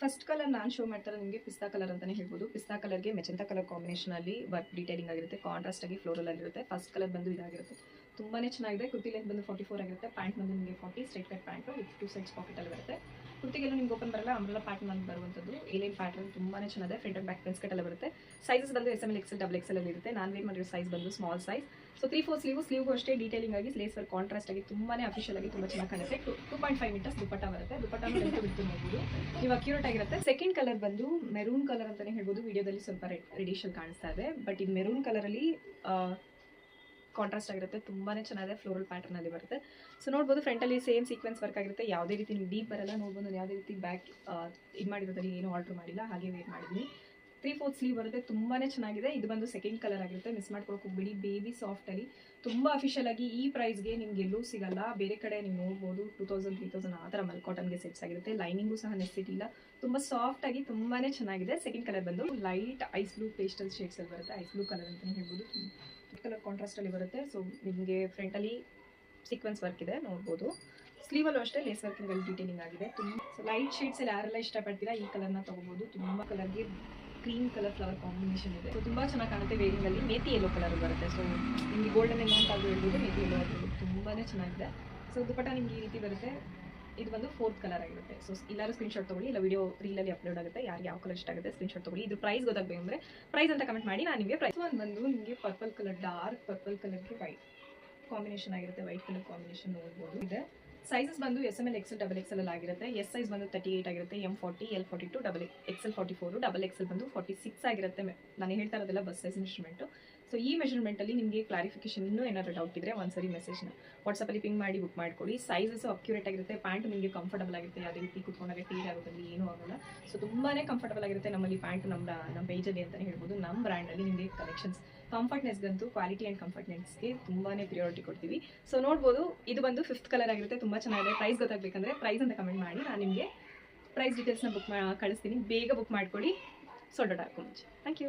First colour ನಾನು show ಮಾಡ್ತಾರೆ ನಿಮಗೆ ಪಿಸ್ತಾ ಕಲರ್ ಅಂತಾನೆ ಹೇಳ್ಬೋದು. ಪಿಸ್ತಾ ಕಲರ್ಗೆ ಮೆಜೆಂಟಾ ಕಲರ್ ಕಾಂಬಿನೇಷನ್ ಅಲ್ಲಿ ವರ್ಕ್ ಡೀಟೇಲಿಂಗ್ ಆಗಿರುತ್ತೆ. ಕಾಂಟ್ರಾಸ್ಟ್ ಆಗಿ ಫ್ಲೋರಲ್ ಆಗಿರುತ್ತೆ. ಫಸ್ಟ್ ಕಲರ್ ಬಂದು ಇದಾಗಿರುತ್ತೆ. ತುಂಬಾನೇ ಚೆನ್ನಾಗಿದೆ. ಕುರ್ತಿ ಲೆಂತ್ ಬಂದು 44 ಆಗಿರುತ್ತೆ. ಪ್ಯಾಂಟ್ ಬಂದು ನಿಮಗೆ 40 straight cut pant with 2 sides pocket ಅಲ್ಲಿ ಬರುತ್ತೆ. ಕುರ್ತಿಗೆಲ್ಲ ನಿಮ್ಗೆ ಓಪನ್ ಬರಲ್ಲ, ಅಂಬ್ರೆಲಾ ಪ್ಯಾಟರ್ನ್ ಅಲ್ಲಿ ಬರುವಂತದ್ದು. ಏಲೈನ್ ಪ್ಯಾಟರ್ನ್ ತುಂಬಾನೇ ಚೆನ್ನಾಗಿದೆ. Front and back prince cut ಎಲ್ಲ ಬರುತ್ತೆ. ಸೈಜಸ್ ಬಂದು SML XL XXL ಅಲ್ಲಿ ಇರುತ್ತೆ. ನಾನು ವೇರ್ ಮಾಡಿರೋ ಸೈಜ್ ಬಂದು ಸ್ಮಾಲ್ ಸೈಜ್. ಸೊ 3/4 ಸ್ಲೀವ್ಗೂ ಅಷ್ಟೇ ಡೀಟೇಲಿಂಗ್ ಆಗಿ ಲೇಸ್ ವರ್ಕ್ ಕಾಂಟ್ರಾಸ್ಟ್ ಆಗಿ ತುಂಬಾನೇ ಅಫಿಷಿಯಲ್ ಆಗಿ ತುಂಬಾ ಚೆನ್ನಾಗಿ ಕಾಣುತ್ತೆ. 2.5 ಮೀಟರ್ಸ್ ದುಪಟ್ಟ ಬರುತ್ತೆ. ದುಪಟ್ಟಾನು ಲೆಂತ್ ಬಿಟ್ಟು ನೋಡಬಹುದು, ನೀವು ಅಕ್ಯುರೇಟ್ ಆಗಿರುತ್ತೆ. ಸೆಕೆಂಡ್ ಕಲರ್ ಬಂದು ಮೆರೂನ್ ಕಲರ್ ಅಂತಾನೆ ಹೇಳ್ಬೋದು. ವಿಡಿಯೋದಲ್ಲಿ ಸ್ವಲ್ಪ ರೆಡಿಶ್ ಅಲ್ಲಿ ಕಾಣಿಸ್ತಾ ಇದೆ, ಬಟ್ ಇದು ಮೆರೂನ್ ಕಲರ್ ಅಲ್ಲಿ ಕಾಂಟ್ರಾಸ್ಟ್ ಆಗಿರುತ್ತೆ. ತುಂಬಾನೇ ಚೆನ್ನಾಗಿದೆ. ಫ್ಲೋರಲ್ ಪ್ಯಾಟರ್ನ್ ಅಲ್ಲಿ ಬರುತ್ತೆ. ಸೊ ನೋಡ್ಬೋದು ಫ್ರಂಟ್ ಅಲ್ಲಿ ಸೇಮ್ ಸೀಕ್ವೆನ್ಸ್ ವರ್ಕ್ ಆಗಿರುತ್ತೆ. ಯಾವುದೇ ರೀತಿ ಡೀಪ್ ಬರಲ್ಲ. ನೋಡ್ಬೋದು ಯಾವುದೇ ರೀತಿ ಬ್ಯಾಕ್ ಇದು ಮಾಡಿರೋದ್ರಲ್ಲಿ ಏನು ಆಲ್ಟರ್ ಮಾಡಿಲ್ಲ, ಹಾಗೆ ವೇರ್ ಮಾಡಿದ್ದೀನಿ. 3/4 ಸ್ಲೀವ್ ಬರುತ್ತೆ. ತುಂಬಾನೇ ಚೆನ್ನಾಗಿದೆ. ಇದು ಬಂದು ಸೆಕೆಂಡ್ ಕಲರ್ ಆಗಿರುತ್ತೆ. ಮಿಸ್ ಮಾಡ್ಕೊಳಕ್ಕೆ ಹೋಗ್ಬೇಡಿ. ಬೇಬಿ ಸಾಫ್ಟ್ ಅಲ್ಲಿ ತುಂಬಾ ಅಫಿಷಿಯಲ್ ಆಗಿ ಈ ಪ್ರೈಸ್ಗೆ ನಿಮ್ಗೆ ಎಲ್ಲೂ ಸಿಗಲ್ಲ. ಬೇರೆ ಕಡೆ ನೀವು ನೋಡ್ಬೋದು 2000 3000 ಆ ಥರ ಮಲ್ ಕಾಟನ್ಗೆ ಸೆಟ್ಸ್ ಆಗಿರುತ್ತೆ. ಲೈನಿಂಗು ಸಹ ನೆಸಿಟಿ ಇಲ್ಲ. ತುಂಬಾ ಸಾಫ್ಟ್ ಆಗಿ ತುಂಬಾನೇ ಚೆನ್ನಾಗಿದೆ. ಸೆಕೆಂಡ್ ಕಲರ್ ಬಂದು light ice blue pastel shades ಅಲ್ಲಿ ಬರುತ್ತೆ. ಐಸ್ ಬ್ಲೂ ಕಲರ್ ಅಂತಾನೆ ಹೇಳ್ಬೋದು. ಕಲರ್ ಕಾಂಟ್ರಾಸ್ಟ್ ಅಲ್ಲಿ ಬರುತ್ತೆ. ಸೊ ನಿಮಗೆ ಫ್ರಂಟ್ ಅಲ್ಲಿ ಸೀಕ್ವೆನ್ಸ್ ವರ್ಕ್ ಇದೆ ನೋಡ್ಬೋದು. ಸ್ಲೀವಲ್ಲೂ ಅಷ್ಟೇ ಲೇಸ್ ವರ್ಕಿಂಗ್ ಅಲ್ಲಿ ಡೀಟೇಲಿಂಗ್ ಆಗಿದೆ. ತುಂಬ ಲೈಟ್ ಶೇಡ್ಸ್ ಅಲ್ಲಿ ಯಾರೆಲ್ಲ ಇಷ್ಟಪಡ್ತೀರಾ ಈ ಕಲರ್ನ ತಗೋಬಹುದು. ತುಂಬಾ ಕಲರ್ಗೆ ಕ್ರೀಮ್ ಕಲರ್ ಫ್ಲವರ್ ಕಾಂಬಿನೇಷನ್ ಇದೆ. ಸೊ ತುಂಬಾ ಚೆನ್ನಾಗಿ ಕಾಣುತ್ತೆ. ವೇರಿಂಗ್ ಅಲ್ಲಿ ಮೇತಿ ಯೆಲ್ಲೋ ಕಲರ್ ಬರುತ್ತೆ. ಸೊ ನಿಮಗೆ ಗೋಲ್ಡನ್ ಎಮೌಂಟ್ ಅಂತ ಹೇಳ್ಬೋದು, ಮೇತಿ ಯೆಲ್ಲೋ ಆಗಿರ್ಬೋದು. ತುಂಬಾನೇ ಚೆನ್ನಾಗಿದೆ. ಸೊ ದುಪಟ್ಟ ನಿಮ್ಗೆ ಈ ರೀತಿ ಬರುತ್ತೆ. ಇದು ಬಂದು 4th ಕಲರ್ ಆಗಿರುತ್ತೆ. ಸೊ ಎಲ್ಲರೂ ಸ್ಕ್ರೀನ್ಶಾಟ್ ತಗೊಳ್ಳಿ, ಇಲ್ಲ ವಿಡಿಯೋ ರೀಲಲ್ಲಿ ಅಪ್ಲೋಡ್ ಆಗುತ್ತೆ. ಯಾರಿಗೆ ಯಾವ ಕಲರ್ ಇಷ್ಟ ಆಗುತ್ತೆ ಸ್ಕ್ರೀನ್ಶಾಟ್ ತಗೊಳ್ಳಿ. ಇದು ಪ್ರೈಸ್ ಗೊತ್ತಾಗಬೇಕು ಅಂದರೆ ಪ್ರೈಸ್ ಅಂತ ಕಮೆಂಟ್ ಮಾಡಿ, ನಾನು ನಿಮಗೆ ಪ್ರೈಸ್ ಒಂದು ಬಂದು ನಿಮಗೆ ಪರ್ಪಲ್ ಕಲರ್, ಡಾರ್ಕ್ ಪರ್ಪಲ್ ಕಲರ್ಗೆ ವೈಟ್ ಕಾಂಬಿನೇಷನ್ ಆಗಿರುತ್ತೆ. ವೈಟ್ ಕಲರ್ ಕಾಂಬಿನೇಷನ್ ನೋಡ್ಬೋದು ಇದೆ. ಸೈಜಸ್ ಬಂದು SML XL XXL ಅಲ್ಲಿ ಆಗಿರುತ್ತೆ. ಎಸ್ ಸೈಜ್ ಬಂದು 38 ಆಗಿರುತ್ತೆ. M40 L42 XL 44 XXL ಬಂದು 46 ಆಗಿರುತ್ತೆ. ನಾನು ಹೇಳ್ತಾ ಇರೋದೆಲ್ಲ ಬಸ್ ಸೈಜ್ ಮೆಷರ್ಮೆಂಟು. ಸೊ ಈ ಮೆಷರ್ಮೆಂಟಲ್ಲಿ ನಿಮಗೆ ಕ್ಲಾರಿಫಿಕೇಶನ್ ಇನ್ನೂ ಏನಾದರೂ ಡೌಟ್ ಇದ್ದರೆ ಒಂದ್ಸರಿ ಮೆಸೇಜ್ನ ವಾಟ್ಸಪ್ಪಲ್ಲಿ ಪಿಂಗ್ ಮಾಡಿ ಬುಕ್ ಮಾಡ್ಕೊಳ್ಳಿ. ಸೈಜಸ್ ಅಕ್ಯುರೇಟ್ ಆಗಿರುತ್ತೆ. ಪ್ಯಾಂಟ್ ನಿಮಗೆ ಕಂಫರ್ಟಬಲ್ ಆಗಿರುತ್ತೆ. ಯಾವುದೇ ರೀತಿ ಕುತ್ಕೊಂಡಾಗ ಟೀರ್ ಆಗೋದ್ರಲ್ಲಿ ಏನೂ ಆಗೋಲ್ಲ. ಸೊ ತುಂಬಾ ಕಂಫರ್ಟಬಲ್ ಆಗಿರುತ್ತೆ. ನಮ್ಮಲ್ಲಿ ಪ್ಯಾಂಟ್ ನಮ್ಮ ಪೇಜಲ್ಲಿ ಅಂತಲೇ ಹೇಳ್ಬೋದು. ನಮ್ಮ ಬ್ರ್ಯಾಂಡಲ್ಲಿ ನಿಮಗೆ ಕಲೆಕ್ಷನ್ಸ್ ಕಂಫರ್ಟ್ನೆಸ್ಗಂತೂ ಕ್ವಾಲಿಟಿ ಆ್ಯಂಡ್ ಕಂಫರ್ಟ್ನೆಸ್ಗೆ ತುಂಬಾ ಪ್ರಿಯಾರಿಟಿ ಕೊಡ್ತೀವಿ. ಸೊ ನೋಡ್ಬೋದು ಇದು ಬಂದು 5th ಕಲರ್ ಆಗಿರುತ್ತೆ. ತುಂಬ ಚೆನ್ನಾಗಿದೆ. ಪ್ರೈಸ್ ಗೊತ್ತಾಗಬೇಕಂದ್ರೆ ಪ್ರೈಸ್ ಅಂತ ಕಮೆಂಟ್ ಮಾಡಿ, ನಾನು ನಿಮಗೆ ಪ್ರೈಸ್ ಡೀಟೇಲ್ಸ್ನ ಕಳಿಸ್ತೀನಿ. ಬೇಗ ಬುಕ್ ಮಾಡ್ಕೊಳ್ಳಿ. ಸೊಡ್ಡ ಮುಂಚೆ. Thank you.